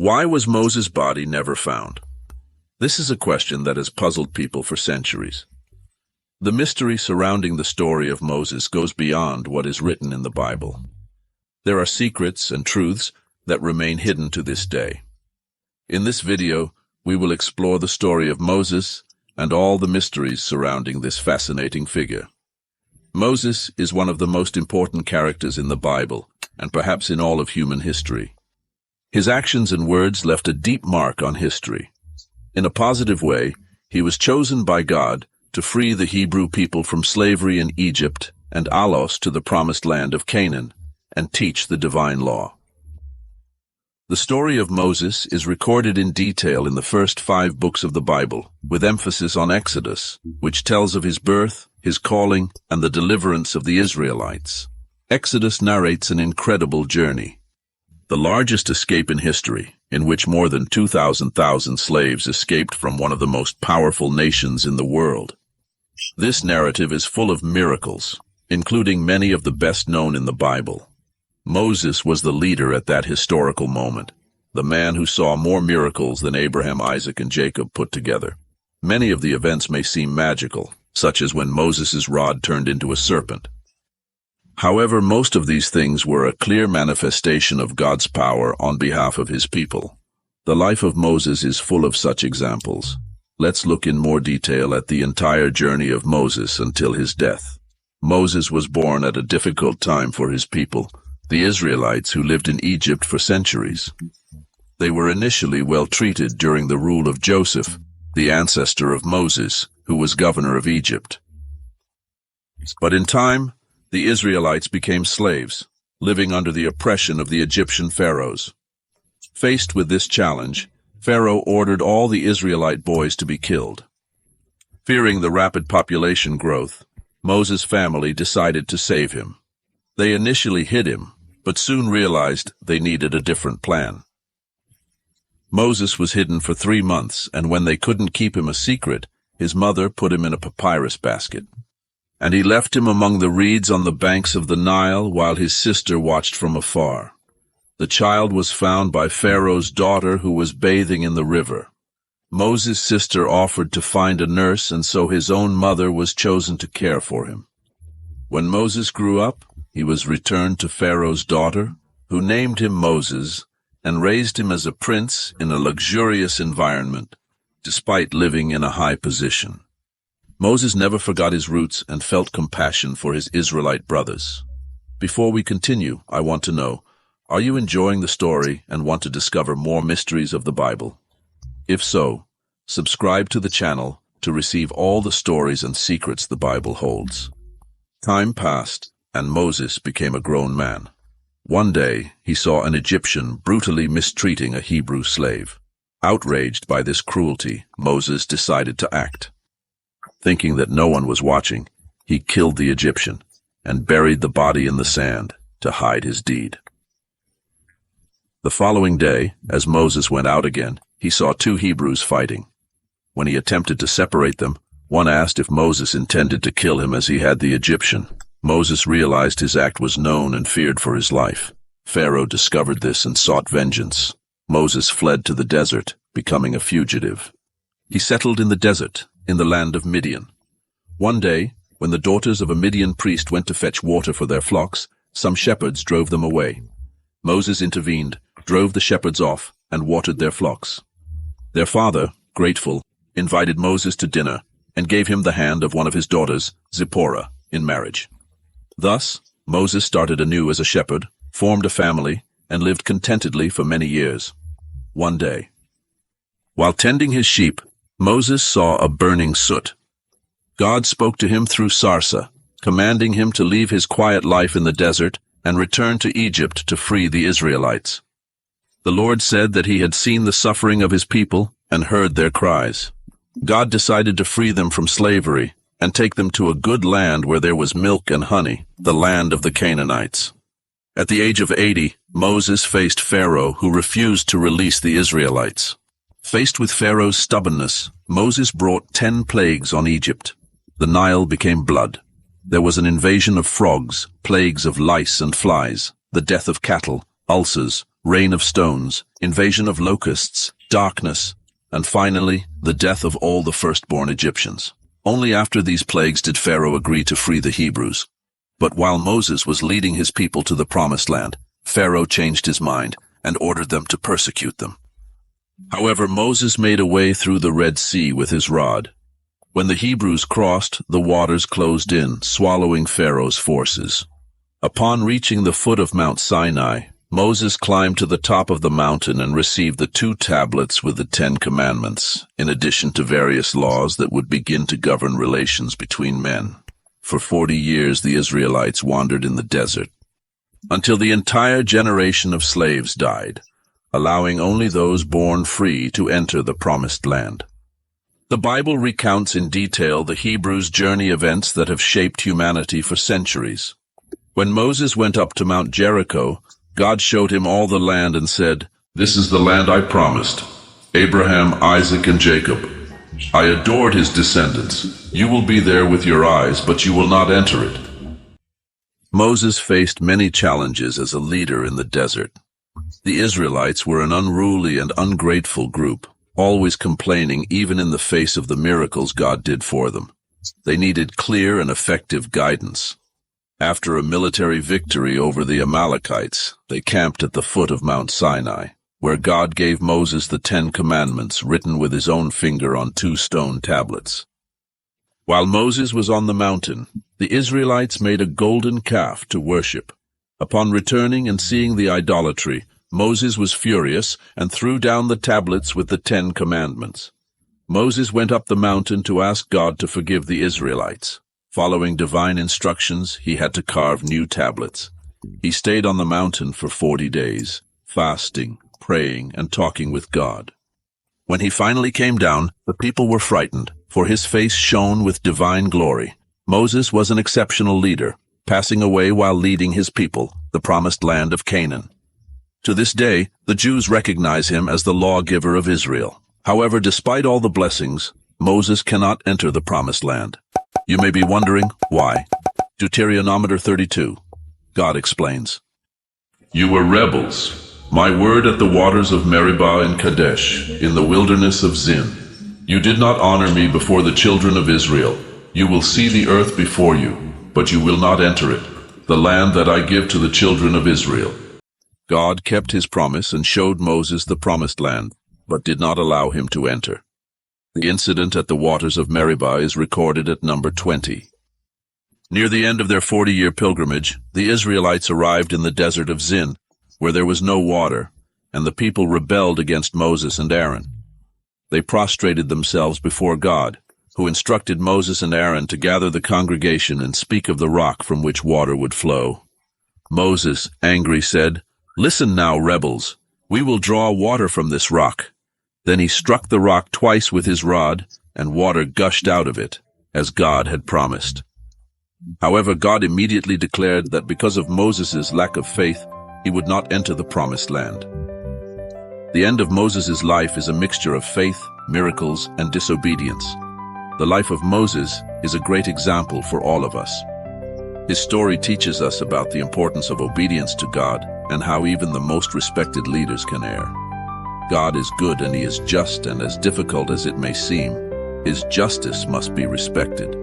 Why was Moses' body never found? This is a question that has puzzled people for centuries. The mystery surrounding the story of Moses goes beyond what is written in the Bible. There are secrets and truths that remain hidden to this day. In this video, we will explore the story of Moses and all the mysteries surrounding this fascinating figure. Moses is one of the most important characters in the Bible, and perhaps in all of human history. His actions and words left a deep mark on history. In a positive way, he was chosen by God to free the Hebrew people from slavery in Egypt and alos to the Promised Land of Canaan, and teach the divine law. The story of Moses is recorded in detail in the first 5 books of the Bible, with emphasis on Exodus, which tells of his birth, his calling, and the deliverance of the Israelites. Exodus narrates an incredible journey, the largest escape in history, in which more than 2,000 slaves escaped from one of the most powerful nations in the world. This narrative is full of miracles, including many of the best known in the Bible. Moses was the leader at that historical moment, the man who saw more miracles than Abraham, Isaac, and Jacob put together. Many of the events may seem magical, such as when Moses' rod turned into a serpent. However, most of these things were a clear manifestation of God's power on behalf of his people. The life of Moses is full of such examples. Let's look in more detail at the entire journey of Moses until his death. Moses was born at a difficult time for his people, the Israelites who lived in Egypt for centuries. They were initially well treated during the rule of Joseph, the ancestor of Moses, who was governor of Egypt. But in time, the Israelites became slaves, living under the oppression of the Egyptian pharaohs. Faced with this challenge, Pharaoh ordered all the Israelite boys to be killed. Fearing the rapid population growth, Moses' family decided to save him. They initially hid him, but soon realized they needed a different plan. Moses was hidden for 3 months, and when they couldn't keep him a secret, his mother put him in a papyrus basket. And he left him among the reeds on the banks of the Nile while his sister watched from afar. The child was found by Pharaoh's daughter who was bathing in the river. Moses' sister offered to find a nurse, and so his own mother was chosen to care for him. When Moses grew up, he was returned to Pharaoh's daughter, who named him Moses and raised him as a prince in a luxurious environment, despite living in a high position. Moses never forgot his roots and felt compassion for his Israelite brothers. Before we continue, I want to know, are you enjoying the story and want to discover more mysteries of the Bible? If so, subscribe to the channel to receive all the stories and secrets the Bible holds. Time passed, and Moses became a grown man. One day, he saw an Egyptian brutally mistreating a Hebrew slave. Outraged by this cruelty, Moses decided to act. Thinking that no one was watching, he killed the Egyptian and buried the body in the sand to hide his deed. The following day, as Moses went out again, he saw 2 Hebrews fighting. When he attempted to separate them, one asked if Moses intended to kill him as he had the Egyptian. Moses realized his act was known and feared for his life. Pharaoh discovered this and sought vengeance. Moses fled to the desert, becoming a fugitive. He settled in the desert, in the land of Midian. One day, when the daughters of a Midian priest went to fetch water for their flocks, some shepherds drove them away. Moses intervened, drove the shepherds off, and watered their flocks. Their father, grateful, invited Moses to dinner and gave him the hand of one of his daughters, Zipporah, in marriage. Thus, Moses started anew as a shepherd, formed a family, and lived contentedly for many years. One day, while tending his sheep, Moses saw a burning soot. God spoke to him through Sarsa, commanding him to leave his quiet life in the desert and return to Egypt to free the Israelites. The Lord said that he had seen the suffering of his people and heard their cries. God decided to free them from slavery and take them to a good land where there was milk and honey, the land of the Canaanites. At the age of 80, Moses faced Pharaoh, who refused to release the Israelites. Faced with Pharaoh's stubbornness, Moses brought 10 plagues on Egypt. The Nile became blood. There was an invasion of frogs, plagues of lice and flies, the death of cattle, ulcers, rain of stones, invasion of locusts, darkness, and finally, the death of all the firstborn Egyptians. Only after these plagues did Pharaoh agree to free the Hebrews. But while Moses was leading his people to the Promised Land, Pharaoh changed his mind and ordered them to persecute them. However, Moses made a way through the Red Sea with his rod. When the Hebrews crossed, the waters closed in, swallowing Pharaoh's forces. Upon reaching the foot of Mount Sinai, Moses climbed to the top of the mountain and received the 2 tablets with the 10 commandments, in addition to various laws that would begin to govern relations between men. For 40 years the Israelites wandered in the desert, until the entire generation of slaves died, allowing only those born free to enter the Promised Land. The Bible recounts in detail the Hebrews' journey events that have shaped humanity for centuries. When Moses went up to Mount Jericho, God showed him all the land and said, "This is the land I promised, Abraham, Isaac, and Jacob. I adored his descendants. You will be there with your eyes, but you will not enter it." Moses faced many challenges as a leader in the desert. The Israelites were an unruly and ungrateful group, always complaining even in the face of the miracles God did for them. They needed clear and effective guidance. After a military victory over the Amalekites, they camped at the foot of Mount Sinai, where God gave Moses the 10 commandments written with his own finger on 2 stone tablets. While Moses was on the mountain, the Israelites made a golden calf to worship. Upon returning and seeing the idolatry, Moses was furious and threw down the tablets with the 10 commandments. Moses went up the mountain to ask God to forgive the Israelites. Following divine instructions, he had to carve new tablets. He stayed on the mountain for 40 days, fasting, praying, and talking with God. When he finally came down, the people were frightened, for his face shone with divine glory. Moses was an exceptional leader, passing away while leading his people, the Promised Land of Canaan. To this day, the Jews recognize him as the lawgiver of Israel. However, despite all the blessings, Moses cannot enter the Promised Land. You may be wondering, why? Deuteronomy 32. God explains, "You were rebels, my word at the waters of Meribah in Kadesh, in the wilderness of Zin. You did not honor me before the children of Israel. You will see the earth before you, but you will not enter it, the land that I give to the children of Israel." God kept his promise and showed Moses the Promised Land, but did not allow him to enter. The incident at the waters of Meribah is recorded at number 20. Near the end of their 40-year pilgrimage, the Israelites arrived in the desert of Zin, where there was no water, and the people rebelled against Moses and Aaron. They prostrated themselves before God, who instructed Moses and Aaron to gather the congregation and speak of the rock from which water would flow. Moses, angry, said, "Listen now, rebels, we will draw water from this rock." Then he struck the rock twice with his rod, and water gushed out of it, as God had promised. However, God immediately declared that because of Moses' lack of faith, he would not enter the Promised Land. The end of Moses' life is a mixture of faith, miracles, and disobedience. The life of Moses is a great example for all of us. His story teaches us about the importance of obedience to God and how even the most respected leaders can err. God is good and he is just, and as difficult as it may seem, his justice must be respected.